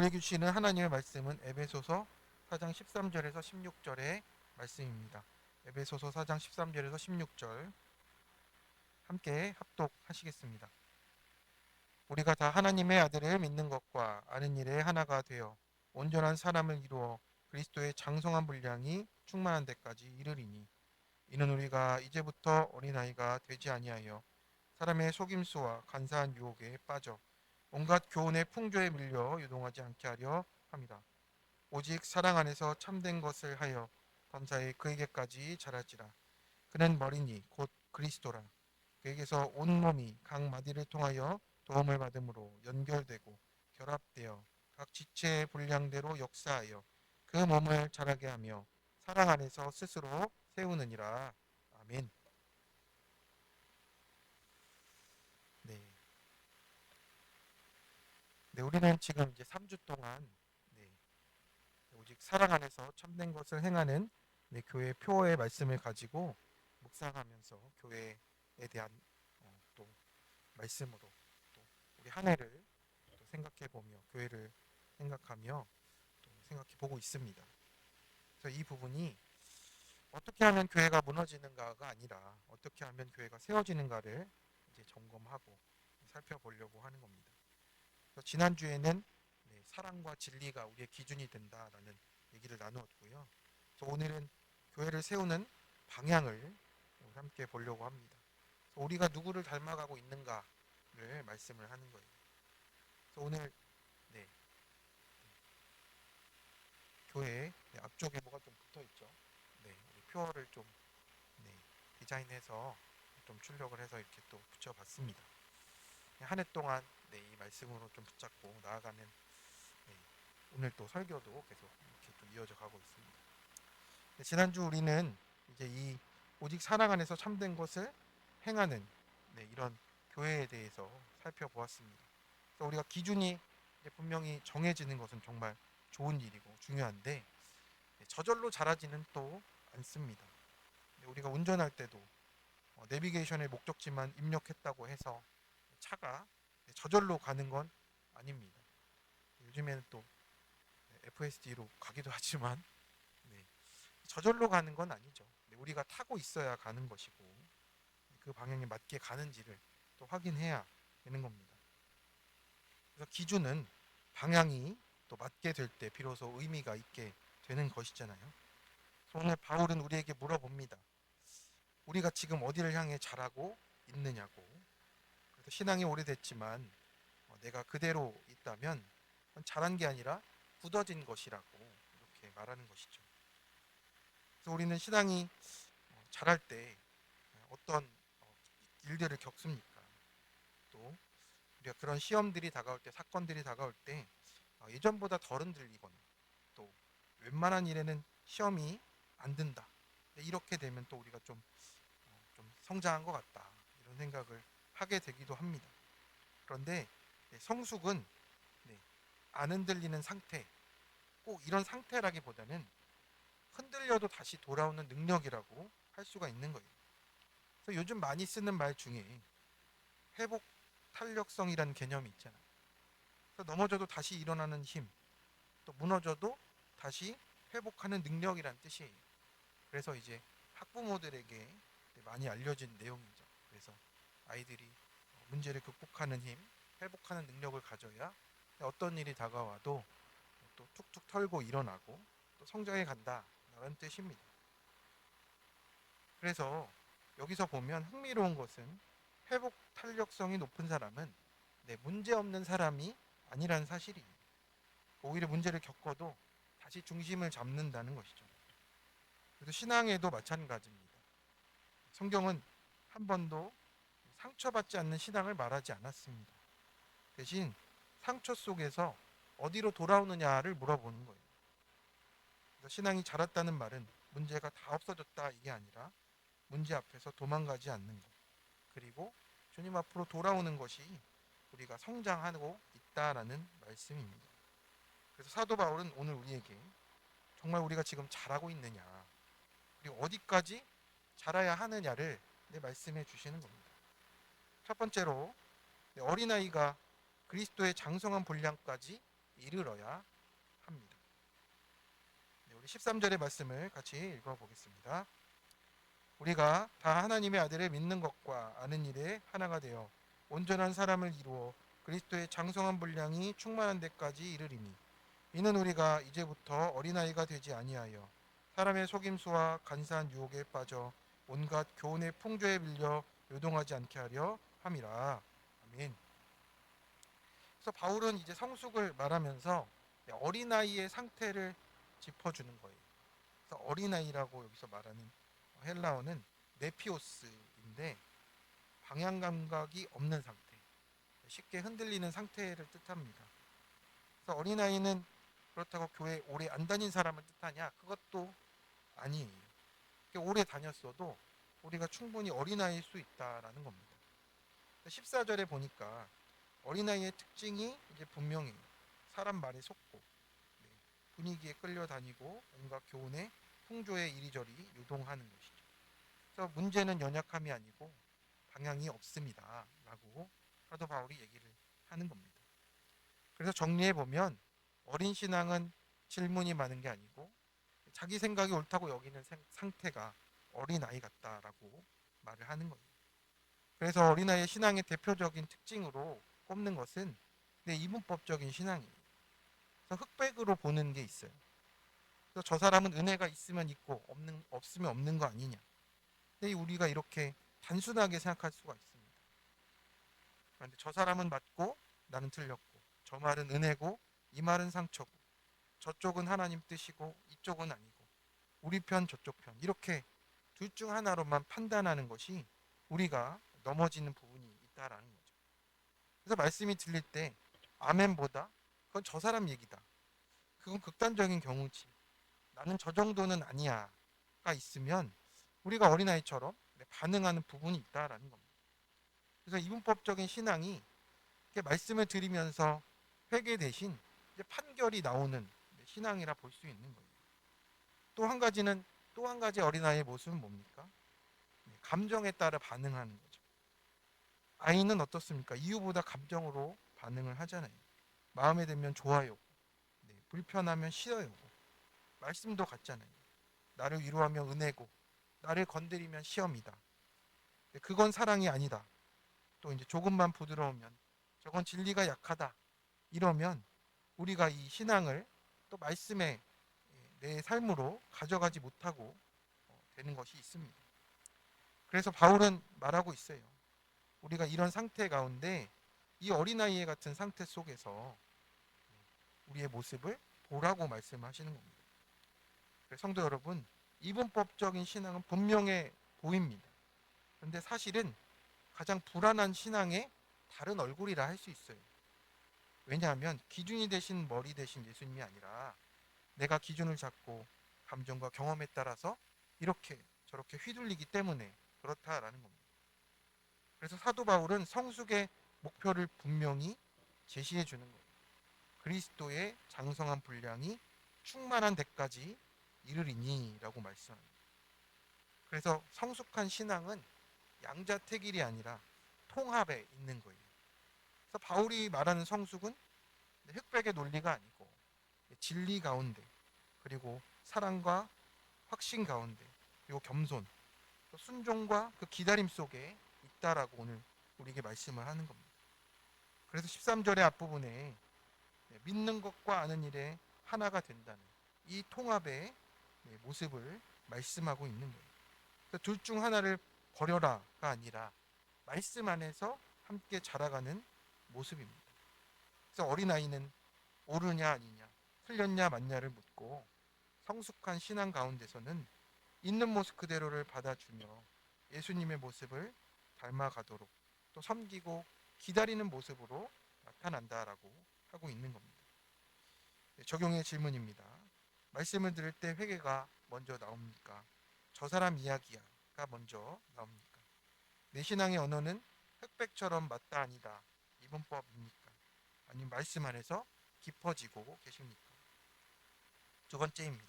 오늘 주시는 하나님의 말씀은 에베소서 4장 13절에서 16절의 말씀입니다. 에베소서 4장 13절에서 16절 함께 합독하시겠습니다. 우리가 다 하나님의 아들을 믿는 것과 아는 일에 하나가 되어 온전한 사람을 이루어 그리스도의 장성한 분량이 충만한 데까지 이르리니 이는 우리가 이제부터 어린아이가 되지 아니하여 사람의 속임수와 간사한 유혹에 빠져 온갖 교훈의 풍조에 밀려 유동하지 않게 하려 합니다. 오직 사랑 안에서 참된 것을 하여 범사에 그에게까지 자랄지라. 그는 머리니 곧 그리스도라. 그에게서 온 몸이 각 마디를 통하여 도움을 받음으로 연결되고 결합되어 각 지체의 분량대로 역사하여 그 몸을 자라게 하며 사랑 안에서 스스로 세우느니라. 아멘. 네. 네, 우리는 지금 이제 3주 동안 네, 오직 사랑 안에서 참된 것을 행하는 네, 교회 표어의 말씀을 가지고 묵상하면서 교회에 대한 또 말씀으로 또 우리 한 해를 또 생각해 보며 교회를 생각하며 또 생각해 보고 있습니다. 그래서 이 부분이 어떻게 하면 교회가 무너지는가가 아니라 어떻게 하면 교회가 세워지는가를 이제 점검하고 살펴보려고 하는 겁니다. 그래서 지난주에는 네, 사랑과 진리가 우리의 기준이 된다라는 얘기를 나누었고요. 그래서 오늘은 교회를 세우는 방향을 함께 보려고 합니다. 그래서 우리가 누구를 닮아가고 있는가를 말씀을 하는 거예요. 그래서 오늘 네, 교회 앞쪽에 뭐가 좀 붙어 있죠. 네, 우리 표어를 좀 네, 디자인해서 좀 출력을 해서 이렇게 또 붙여봤습니다. 한 해 동안 네, 이 말씀으로 좀 붙잡고 나아가는 네, 오늘 또 설교도 계속 이렇게 또 이어져 가고 있습니다. 네, 지난주 우리는 이제 이 오직 사랑 안에서 참된 것을 행하는 네, 이런 교회에 대해서 살펴보았습니다. 그래서 우리가 기준이 분명히 정해지는 것은 정말 좋은 일이고 중요한데 네, 저절로 자라지는 또 않습니다. 네, 우리가 운전할 때도 내비게이션의 목적지만 입력했다고 해서 차가 저절로 가는 건 아닙니다. 요즘에는 또 FSD로 가기도 하지만 네, 저절로 가는 건 아니죠. 네, 우리가 타고 있어야 가는 것이고 그 방향에 맞게 가는지를 또 확인해야 되는 겁니다. 그래서 기준은 방향이 또 맞게 될 때 비로소 의미가 있게 되는 것이잖아요. 그래서 오늘 바울은 우리에게 물어봅니다. 우리가 지금 어디를 향해 자라고 있느냐고. 그래서 신앙이 오래됐지만 내가 그대로 있다면 그건 자란 게 아니라 굳어진 것이라고 이렇게 말하는 것이죠. 그래서 우리는 신앙이 자랄 때 어떤 일들을 겪습니까? 또 우리가 그런 시험들이 다가올 때, 사건들이 다가올 때 예전보다 덜 흔들리거나 또 웬만한 일에는 시험이 안 든다. 이렇게 되면 또 우리가 좀 성장한 것 같다. 이런 생각을 하게 되기도 합니다. 그런데 성숙은 안 흔들리는 상태, 꼭 이런 상태라기보다는 흔들려도 다시 돌아오는 능력이라고 할 수가 있는 거예요. 그래서 요즘 많이 쓰는 말 중에 회복 탄력성이라는 개념이 있잖아요. 그래서 넘어져도 다시 일어나는 힘, 또 무너져도 다시 회복하는 능력이란 뜻이에요. 그래서 이제 학부모들에게 많이 알려진 내용이죠. 그래서 아이들이 문제를 극복하는 힘, 회복하는 능력을 가져야 어떤 일이 다가와도 또 툭툭 털고 일어나고 또 성장해 간다라는 뜻입니다. 그래서 여기서 보면 흥미로운 것은 회복 탄력성이 높은 사람은 문제 없는 사람이 아니라는 사실이에요. 오히려 문제를 겪어도 다시 중심을 잡는다는 것이죠. 그래서 신앙에도 마찬가지입니다. 성경은 한 번도 상처받지 않는 신앙을 말하지 않았습니다. 대신 상처 속에서 어디로 돌아오느냐를 물어보는 거예요. 그래서 신앙이 자랐다는 말은 문제가 다 없어졌다 이게 아니라 문제 앞에서 도망가지 않는 것, 그리고 주님 앞으로 돌아오는 것이 우리가 성장하고 있다라는 말씀입니다. 그래서 사도 바울은 오늘 우리에게 정말 우리가 지금 잘하고 있느냐, 그리고 어디까지 자라야 하느냐를 말씀해 주시는 겁니다. 첫 번째로 어린아이가 그리스도의 장성한 분량까지 이르러야 합니다. 네, 우리 13절의 말씀을 같이 읽어보겠습니다. 우리가 다 하나님의 아들을 믿는 것과 아는 일에 하나가 되어 온전한 사람을 이루어 그리스도의 장성한 분량이 충만한 데까지 이르리니 이는 우리가 이제부터 어린아이가 되지 아니하여 사람의 속임수와 간사한 유혹에 빠져 온갖 교훈의 풍조에 밀려 요동하지 않게 하려 함이라. 아멘. 그래서 바울은 이제 성숙을 말하면서 어린아이의 상태를 짚어주는 거예요. 그래서 어린아이라고 여기서 말하는 헬라어는 네피오스인데 방향 감각이 없는 상태, 쉽게 흔들리는 상태를 뜻합니다. 그래서 어린아이는 그렇다고 교회 오래 안 다닌 사람을 뜻하냐? 그것도 아니에요. 오래 다녔어도 우리가 충분히 어린아이일 수 있다라는 겁니다. 14절에 보니까 어린아이의 특징이 이제 분명히 사람 말에 속고 분위기에 끌려다니고 온갖 교훈의 풍조에 이리저리 유동하는 것이죠. 그래서 문제는 연약함이 아니고 방향이 없습니다. 라고 사도 바울이 얘기를 하는 겁니다. 그래서 정리해 보면 어린 신앙은 질문이 많은 게 아니고 자기 생각이 옳다고 여기는 상태가 어린아이 같다라고 말을 하는 거예요. 그래서 어린아이의 신앙의 대표적인 특징으로 꼽는 것은 이분법적인 신앙이에요. 그래서 흑백으로 보는 게 있어요. 그래서 저 사람은 은혜가 있으면 있고 없으면 없는 거 아니냐. 근데 우리가 이렇게 단순하게 생각할 수가 있습니다. 그런데 저 사람은 맞고 나는 틀렸고 저 말은 은혜고 이 말은 상처고 저쪽은 하나님 뜻이고 이쪽은 아니고 우리 편 저쪽 편 이렇게 둘 중 하나로만 판단하는 것이 우리가 넘어지는 부분이 있다라는 거죠. 그래서 말씀이 들릴 때 아멘보다 그건 저 사람 얘기다. 그건 극단적인 경우지. 나는 저 정도는 아니야가 있으면 우리가 어린아이처럼 반응하는 부분이 있다라는 겁니다. 그래서 이분법적인 신앙이 말씀을 드리면서 회개 대신 판결이 나오는 신앙이라 볼 수 있는 거예요. 또 한 가지 어린아이의 모습은 뭡니까? 감정에 따라 반응하는 거죠. 아이는 어떻습니까? 이유보다 감정으로 반응을 하잖아요. 마음에 들면 좋아요. 불편하면 싫어요. 말씀도 같잖아요. 나를 위로하면 은혜고 나를 건드리면 시험이다. 그건 사랑이 아니다. 또 이제 조금만 부드러우면 저건 진리가 약하다. 이러면 우리가 이 신앙을 또 말씀의 내 삶으로 가져가지 못하고 되는 것이 있습니다. 그래서 바울은 말하고 있어요. 우리가 이런 상태 가운데 이 어린아이 같은 상태 속에서 우리의 모습을 보라고 말씀하시는 겁니다. 성도 여러분, 이분법적인 신앙은 분명해 보입니다. 그런데 사실은 가장 불안한 신앙의 다른 얼굴이라 할 수 있어요. 왜냐하면 기준이 되신 머리 대신 예수님이 아니라 내가 기준을 잡고 감정과 경험에 따라서 이렇게 저렇게 휘둘리기 때문에 그렇다라는 겁니다. 그래서 사도 바울은 성숙의 목표를 분명히 제시해 주는 거예요. 그리스도의 장성한 분량이 충만한 데까지 이르리니라고 말씀합니다. 그래서 성숙한 신앙은 양자택일이 아니라 통합에 있는 거예요. 그래서 바울이 말하는 성숙은 흑백의 논리가 아니고 진리 가운데 그리고 사랑과 확신 가운데 그리고 겸손 또 순종과 그 기다림 속에 있다라고 오늘 우리에게 말씀을 하는 겁니다. 그래서 13절의 앞부분에 믿는 것과 아는 일에 하나가 된다는 이 통합의 모습을 말씀하고 있는 거예요. 둘 중 하나를 버려라가 아니라 말씀 안에서 함께 자라가는 모습입니다. 그래서 어린아이는 옳으냐 아니냐, 틀렸냐 맞냐를 묻고 성숙한 신앙 가운데서는 있는 모습 그대로를 받아주며 예수님의 모습을 닮아가도록 또 섬기고 기다리는 모습으로 나타난다라고 하고 있는 겁니다. 적용의 질문입니다. 말씀을 들을 때 회개가 먼저 나옵니까? 저 사람 이야기야가 먼저 나옵니까? 내 신앙의 언어는 흑백처럼 맞다 아니다 이분법입니까? 아니면 말씀 안에서 깊어지고 계십니까? 두 번째입니다.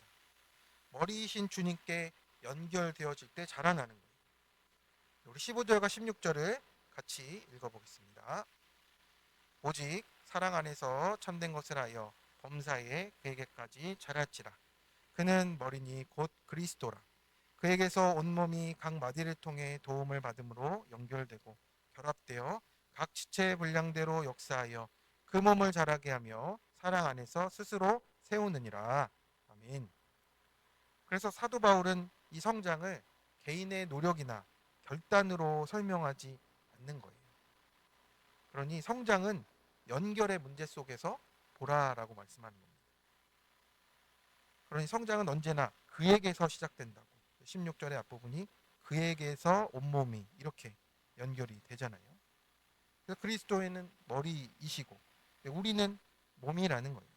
머리이신 주님께 연결되어질 때 자라나는 거예요. 우리 15절과 16절을 같이 읽어보겠습니다. 오직 사랑 안에서 참된 것을 하여 범사에 그에게까지 자랄지라. 그는 머리니 곧 그리스도라. 그에게서 온몸이 각 마디를 통해 도움을 받음으로 연결되고 결합되어 각 지체의 분량대로 역사하여 그 몸을 자라게 하며 사랑 안에서 스스로 세우느니라. 아멘. 그래서 사도 바울은 이 성장을 개인의 노력이나 결단으로 설명하지 않는 거예요. 그러니 성장은 연결의 문제 속에서 보라라고 말씀하는 겁니다. 그러니 성장은 언제나 그에게서 시작된다고. 16절의 앞부분이 그에게서 온몸이 이렇게 연결이 되잖아요. 그래서 그리스도에는 머리이시고 우리는 몸이라는 거예요.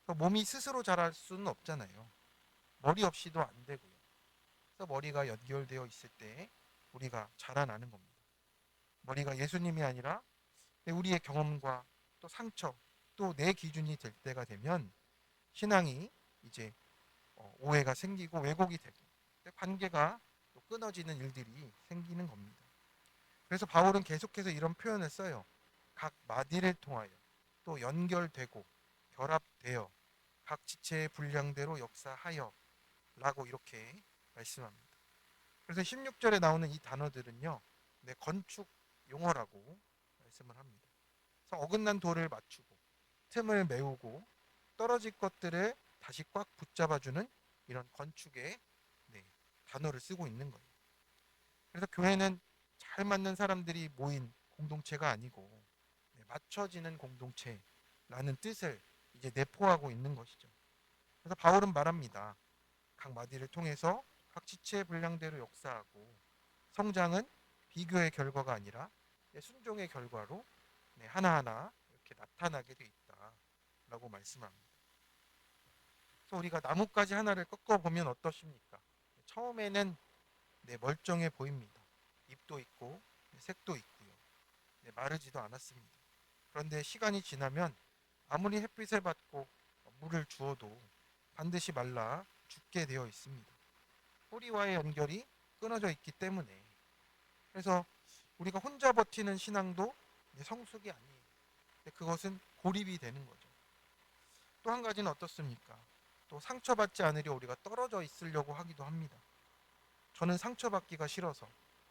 그래서 몸이 스스로 자랄 수는 없잖아요. 머리 없이도 안 되고요. 그래서 머리가 연결되어 있을 때 우리가 자라나는 겁니다. 머리가 예수님이 아니라 우리의 경험과 또 상처 또 내 기준이 될 때가 되면 신앙이 이제 오해가 생기고 왜곡이 되고 관계가 또 끊어지는 일들이 생기는 겁니다. 그래서 바울은 계속해서 이런 표현을 써요. 각 마디를 통하여 또 연결되고 결합되어 각 지체의 분량대로 역사하여 라고 이렇게 말씀합니다. 그래서 16절에 나오는 이 단어들은요. 건축 용어라고 말씀을 합니다. 그래서 어긋난 돌을 맞추고 틈을 메우고 떨어질 것들을 다시 꽉 붙잡아주는 이런 건축의 단어를 쓰고 있는 거예요. 그래서 교회는 잘 맞는 사람들이 모인 공동체가 아니고 맞춰지는 공동체라는 뜻을 이제 내포하고 있는 것이죠. 그래서 바울은 말합니다. 각 마디를 통해서 각 지체의 분량대로 역사하고 성장은 비교의 결과가 아니라 순종의 결과로 하나하나 이렇게 나타나게 돼 있다라고 말씀합니다. 그래서 우리가 나뭇가지 하나를 꺾어 보면 어떠십니까? 처음에는 멀쩡해 보입니다. 잎도 있고 색도 있고요. 마르지도 않았습니다. 그런데 시간이 지나면 아무리 햇빛을 받고 물을 주어도 반드시 말라 죽게 되어 있습니다. 뿌리와의 연결이 끊어져 있기 때문에. 그래서 우리가 혼자 버티는 신앙도 성숙이 아니에요. 그것은 고립이 되는 거죠. 또 한 가지는 어떻습니까? 또 상처받지 않으려 우리가 떨어져 있으려고 하기도 합니다. 저는 상처받기가 싫어서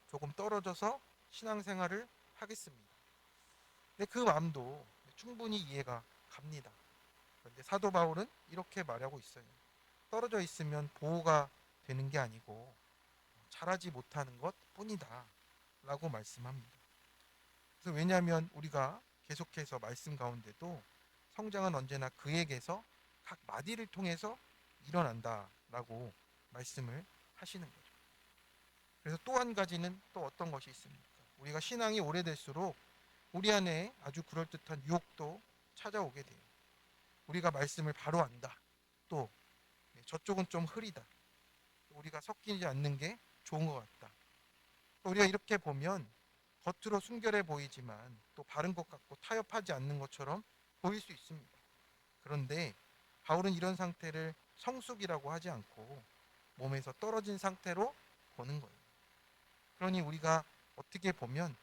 조금 떨어져서 신앙생활을 하겠습니다. 근데 그 마음도 충분히 이해가 갑니다. 그런데 사도 바울은 이렇게 말하고 있어요. 떨어져 있으면 보호가 되는 게 아니고 자라지 못하는 것 뿐이다 라고 말씀합니다. 그래서 왜냐하면 우리가 계속해서 말씀 가운데도 성장은 언제나 그에게서 각 마디를 통해서 일어난다라고 말씀을 하시는 거죠. 그래서 또 한 가지는 또 어떤 것이 있습니까? 우리가 신앙이 오래될수록 우리 안에 아주 그럴듯한 유혹도 찾아오게 돼요. 우리가 말씀을 바로 안다. 또 저쪽은 좀 흐리다. 우리가 섞이지 않는 게 좋은 것 같다. 우리가 이렇게 보면 겉으로 순결해 보이지만 또 바른 것 같고 타협하지 않는 것처럼 보일 수 있습니다. 그런데 바울은 이런 상태를 성숙이라고 하지 않고 몸에서 떨어진 상태로 보는 거예요. 그러니 우리가 어떻게 보면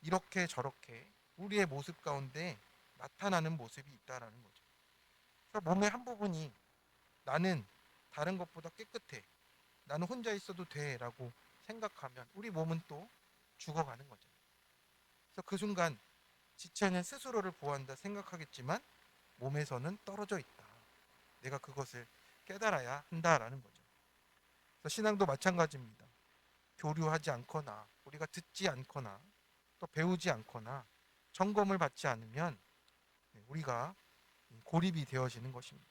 이렇게 저렇게 우리의 모습 가운데 나타나는 모습이 있다라는 거죠. 그래서 몸의 한 부분이 나는 다른 것보다 깨끗해. 나는 혼자 있어도 돼. 라고 생각하면 우리 몸은 또 죽어가는 거죠. 그래서 그 순간 지체는 스스로를 보호한다 생각하겠지만 몸에서는 떨어져 있다. 내가 그것을 깨달아야 한다라는 거죠. 그래서 신앙도 마찬가지입니다. 교류하지 않거나 우리가 듣지 않거나 또 배우지 않거나 점검을 받지 않으면 우리가 고립이 되어지는 것입니다.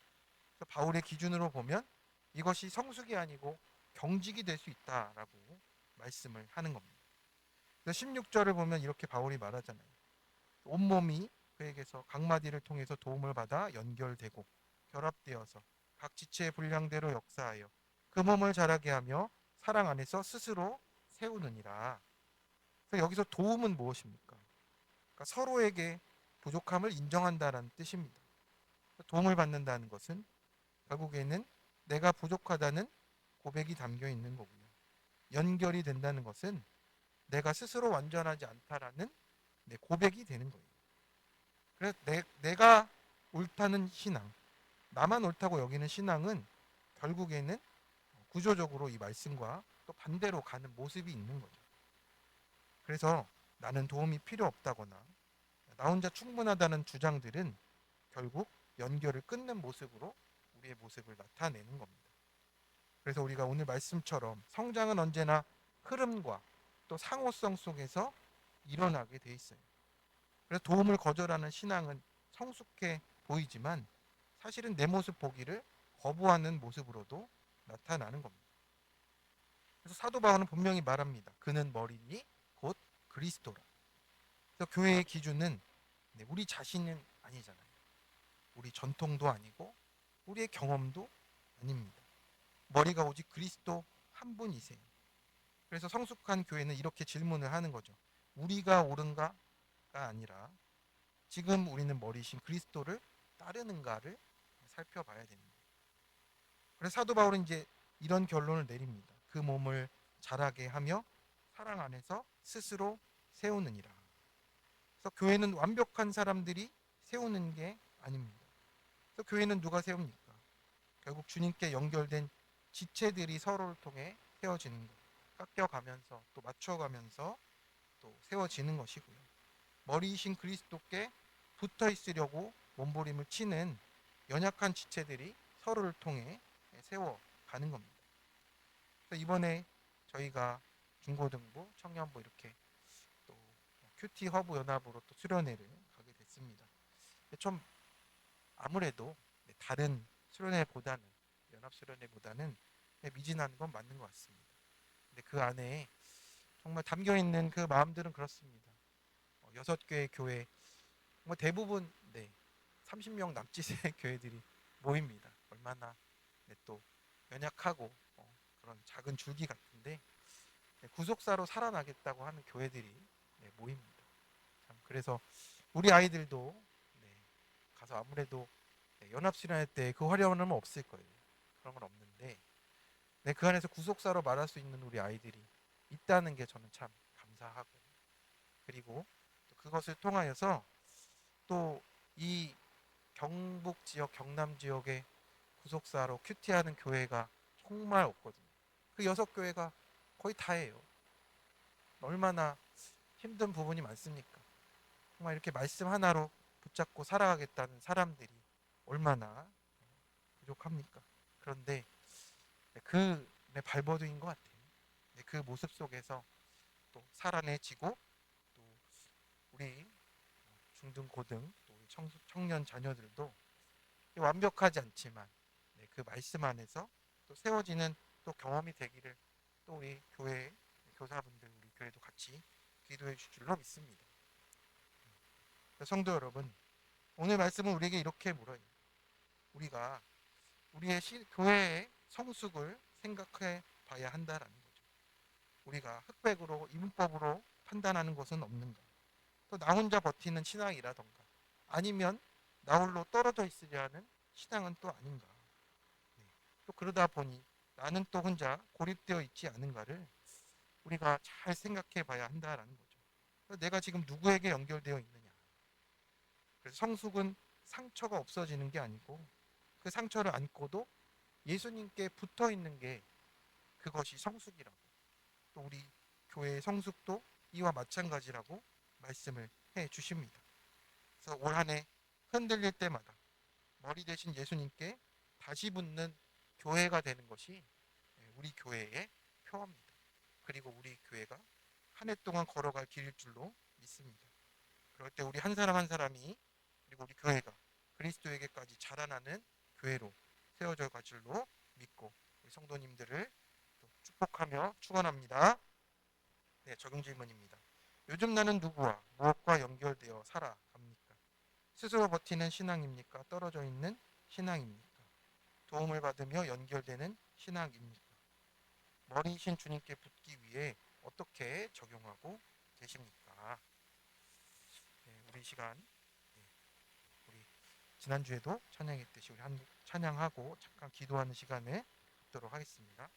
그래서 바울의 기준으로 보면 이것이 성숙이 아니고 경직이 될 수 있다라고 말씀을 하는 겁니다. 그래서 16절을 보면 이렇게 바울이 말하잖아요. 온몸이 그에게서 각 마디를 통해서 도움을 받아 연결되고 결합되어서 각 지체의 분량대로 역사하여 그 몸을 자라게 하며 사랑 안에서 스스로 세우느니라. 그래서 여기서 도움은 무엇입니까? 그러니까 서로에게 부족함을 인정한다는 뜻입니다. 도움을 받는다는 것은 결국에는 내가 부족하다는 고백이 담겨 있는 거고요. 연결이 된다는 것은 내가 스스로 완전하지 않다라는 고백이 되는 거예요. 그래서 내가 옳다는 신앙, 나만 옳다고 여기는 신앙은 결국에는 구조적으로 이 말씀과 또 반대로 가는 모습이 있는 거죠. 그래서 나는 도움이 필요 없다거나 나 혼자 충분하다는 주장들은 결국 연결을 끊는 모습으로 우리의 모습을 나타내는 겁니다. 그래서 우리가 오늘 말씀처럼 성장은 언제나 흐름과 또 상호성 속에서 일어나게 돼 있어요. 그래서 도움을 거절하는 신앙은 성숙해 보이지만 사실은 내 모습 보기를 거부하는 모습으로도 나타나는 겁니다. 그래서 사도 바울은 분명히 말합니다. 그는 머리니 곧 그리스도라. 그래서 교회의 기준은 우리 자신은 아니잖아요. 우리 전통도 아니고 우리의 경험도 아닙니다. 머리가 오직 그리스도 한 분이세요. 그래서 성숙한 교회는 이렇게 질문을 하는 거죠. 우리가 옳은가가 아니라 지금 우리는 머리신 그리스도를 따르는가를 살펴봐야 됩니다. 그래서 사도 바울은 이제 이런 결론을 내립니다. 그 몸을 자라게 하며 사랑 안에서 스스로 세우느니라. 그래서 교회는 완벽한 사람들이 세우는 게 아닙니다. 그래서 교회는 누가 세웁니까? 결국 주님께 연결된 지체들이 서로를 통해 세워지는 것. 깎여가면서 또 맞춰가면서 또 세워지는 것이고요. 머리이신 그리스도께 붙어 있으려고 몸부림을 치는 연약한 지체들이 서로를 통해 세워가는 겁니다. 그래서 이번에 저희가 중고등부, 청년부 이렇게 또 큐티 허브 연합으로 또 수련회를 가게 됐습니다. 좀 아무래도 다른 수련회보다는 연합 수련회보다는 미진한 건 맞는 것 같습니다. 근데 그 안에 정말 담겨 있는 그 마음들은 그렇습니다. 6개의 교회, 뭐 대부분 30명 남짓의 교회들이 모입니다. 얼마나 또 연약하고 그런 작은 줄기 같은데 구속사로 살아나겠다고 하는 교회들이 모입니다. 참 그래서 우리 아이들도 가서 아무래도 연합수련회 때 그 화려함은 없을 거예요. 그런 건 없는데 그 안에서 구속사로 말할 수 있는 우리 아이들이 있다는 게 저는 참 감사하고 그리고 또 그것을 통하여서 또 이 경북 지역, 경남 지역의 구속사로 큐티하는 교회가 정말 없거든요. 그 6교회가 거의 다예요. 얼마나 힘든 부분이 많습니까? 정말 이렇게 말씀 하나로 붙잡고 살아가겠다는 사람들이 얼마나 부족합니까? 그런데 그 발버둥인 것 같아요. 그 모습 속에서 또 살아내지고 또 우리 중등, 고등, 또 우리 청년 자녀들도 완벽하지 않지만 그 말씀 안에서 또 세워지는 또 경험이 되기를 또 우리 교회 교사분들 우리 교회도 같이 기도해 주실 줄로 믿습니다. 성도 여러분, 오늘 말씀은 우리에게 이렇게 물어요. 우리가 우리의 교회의 성숙을 생각해 봐야 한다라는 거죠. 우리가 흑백으로 이분법으로 판단하는 것은 없는가? 또 나 혼자 버티는 신앙이라던가 아니면 나 홀로 떨어져 있으려 하는 신앙은 또 아닌가? 또 그러다 보니 나는 또 혼자 고립되어 있지 않은가를 우리가 잘 생각해 봐야 한다라는 거죠. 내가 지금 누구에게 연결되어 있느냐? 그래서 성숙은 상처가 없어지는 게 아니고 그 상처를 안고도 예수님께 붙어 있는 게 그것이 성숙이라고 또 우리 교회의 성숙도 이와 마찬가지라고 말씀을 해 주십니다. 그래서 올 한 해 흔들릴 때마다 머리 대신 예수님께 다시 붙는 교회가 되는 것이 우리 교회의 표어입니다. 그리고 우리 교회가 한 해 동안 걸어갈 길일 줄로 믿습니다. 그럴 때 우리 한 사람 한 사람이 그리고 우리 교회가 그리스도에게까지 자라나는 교회로 세워져 갈 줄로 믿고 우리 성도님들을 또 축복하며 축원합니다. 적용 질문입니다. 요즘 나는 누구와 무엇과 연결되어 살아갑니까? 스스로 버티는 신앙입니까? 떨어져 있는 신앙입니까? 도움을 받으며 연결되는 신앙입니까? 머리이신 주님께 붙기 위해 어떻게 적용하고 계십니까? 우리 시간 우리 지난주에도 찬양했듯이 우리 한 찬양하고 잠깐 기도하는 시간을 갖도록 하겠습니다.